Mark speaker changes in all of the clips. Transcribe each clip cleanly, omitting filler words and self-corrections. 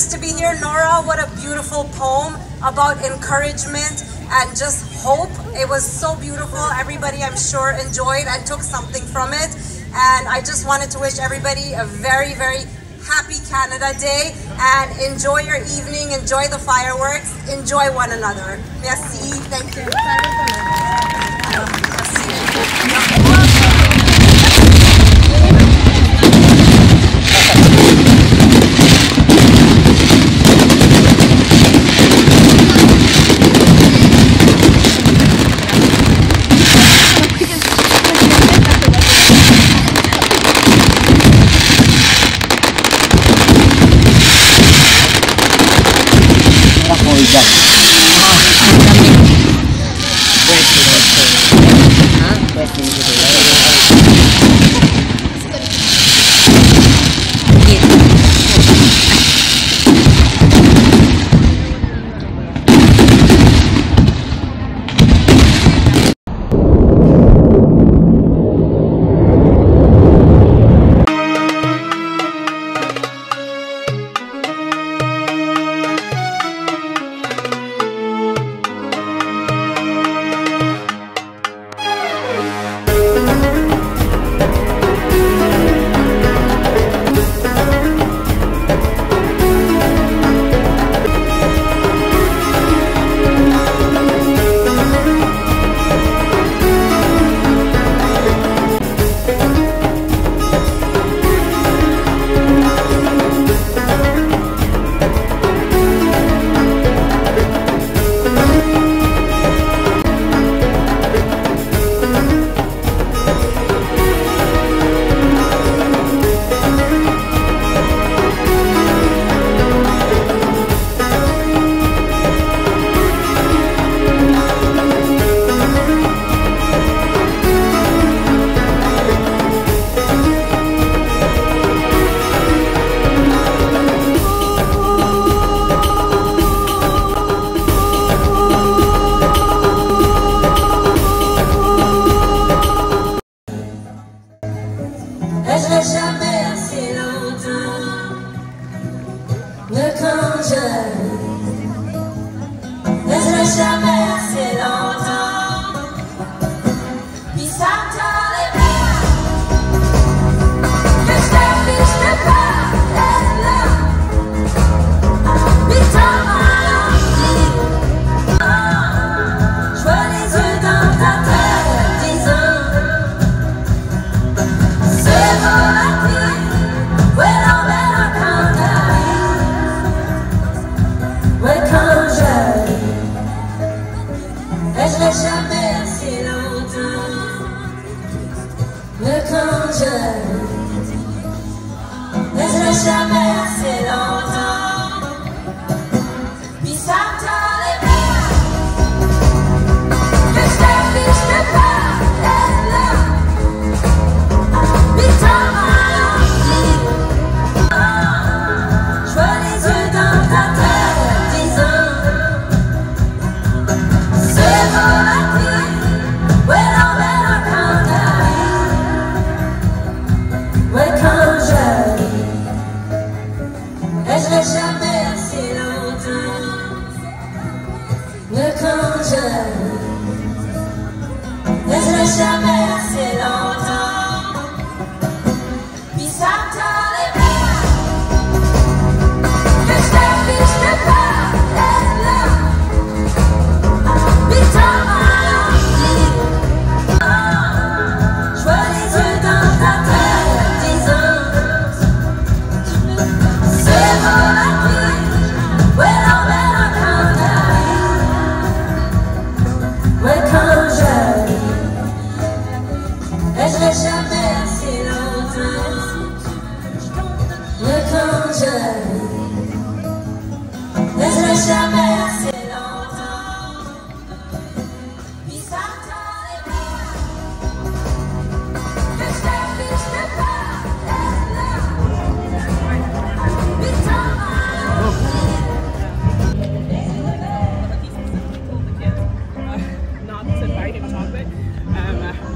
Speaker 1: nice to be here. Nora, what a beautiful poem about encouragement and just hope. It was so beautiful. Everybody, I'm sure, enjoyed and took something from it. And I just wanted to wish everybody a very, very happy Canada Day, and enjoy your evening, enjoy the fireworks, enjoy one another. Merci, thank you.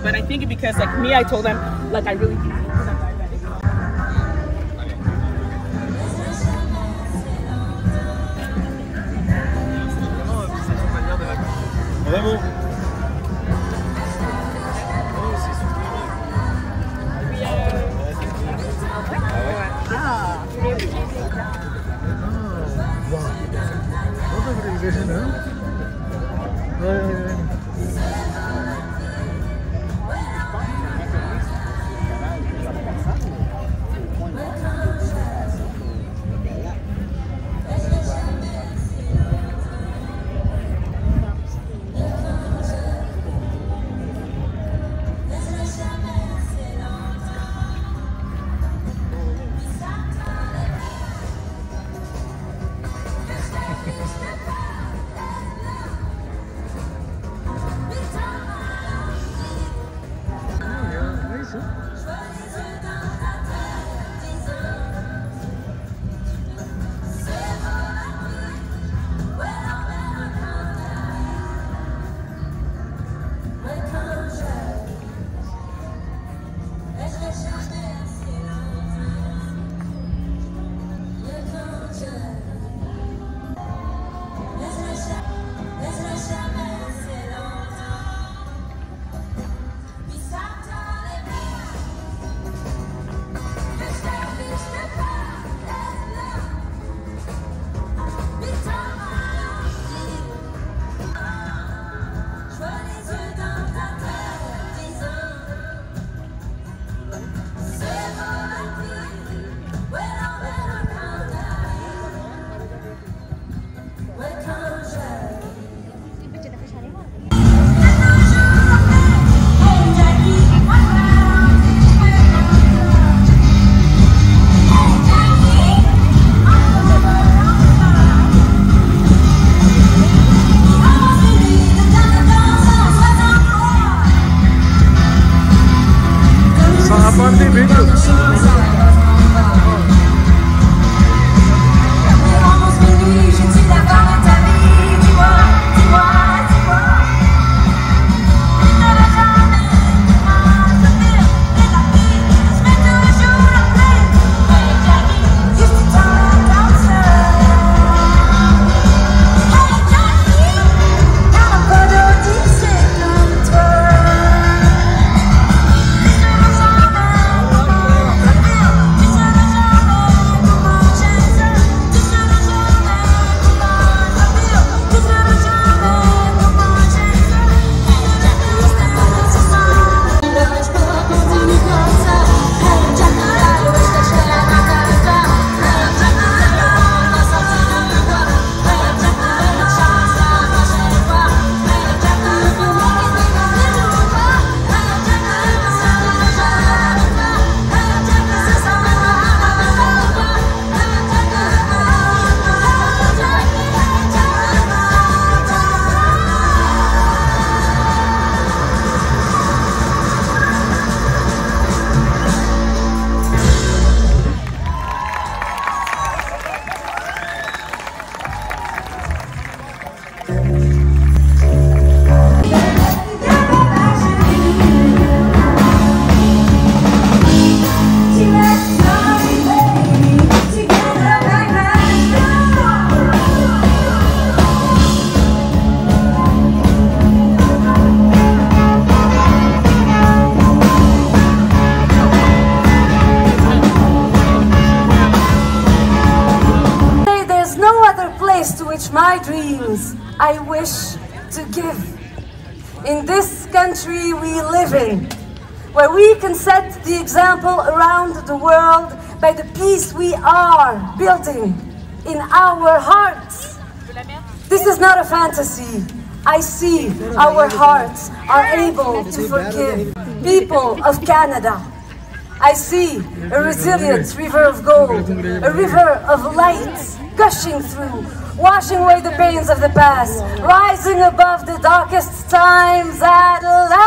Speaker 2: But I think because like me, I told them like I really
Speaker 1: my dreams I wish to give. In this country we live in, where we can set the example around the world by the peace we are building in our hearts. This is not a fantasy. I see our hearts are able to forgive. People of Canada, I see a resilient river of gold, a river of light gushing through, washing away the pains of the past, rising above the darkest times at last.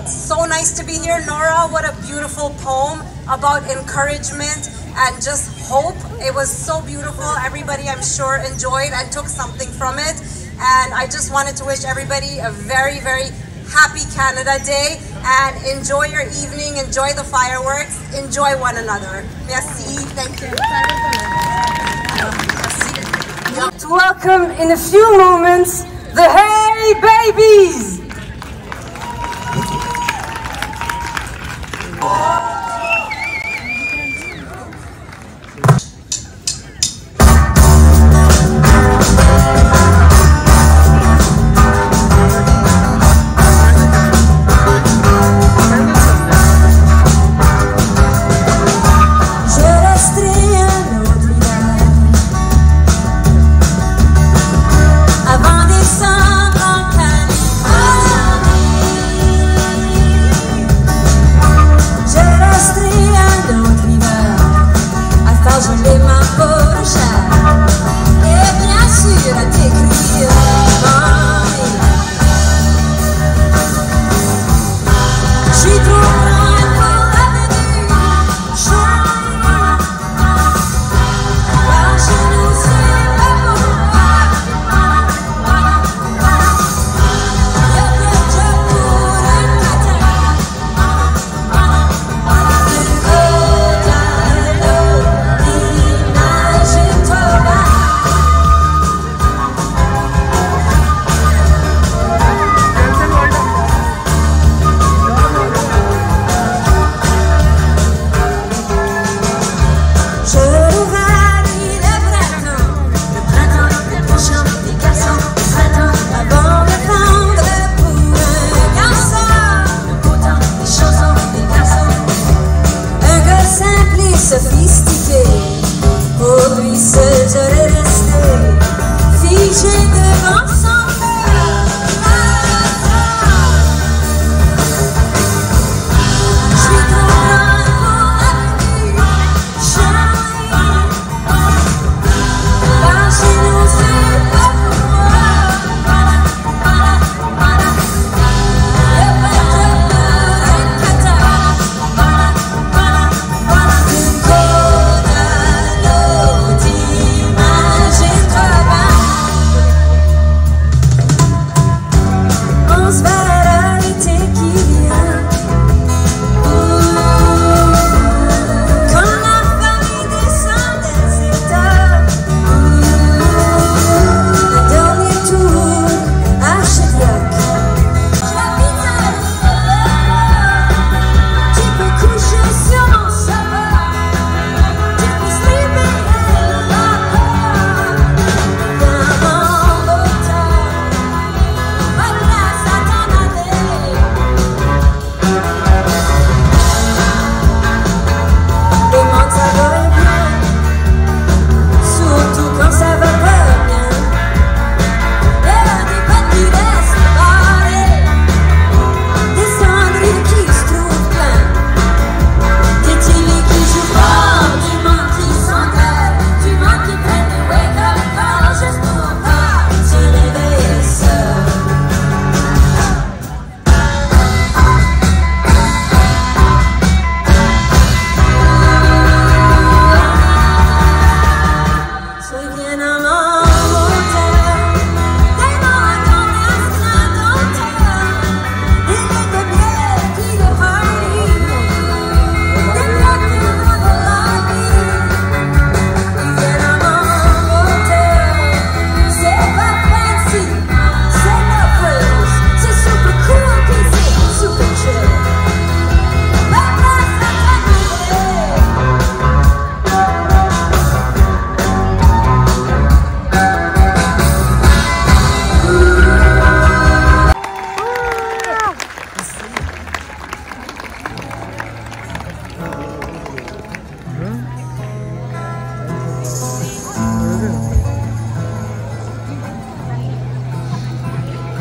Speaker 1: So nice to be here, Nora. What a beautiful poem about encouragement and just hope. It was so beautiful. Everybody, I'm sure, enjoyed and took something from it. And I just wanted to wish everybody a very, very happy Canada Day, and enjoy your evening, enjoy the fireworks, enjoy one another. Merci, thank you. To welcome in a few moments the Hey Babies.
Speaker 3: Sophistiqué, pour lui seul j'aurais resté figé devant son cœur. Je suis trop loin pour l'avenir, chérie. Par chez nous c'est pas pour moi. Y'a pas de cata.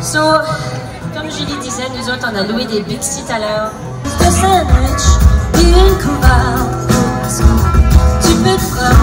Speaker 4: So, comme Julie disait, nous autres, on a loué des Bixi tout à l'heure. De sandwich, puis une couverture. Tu peux te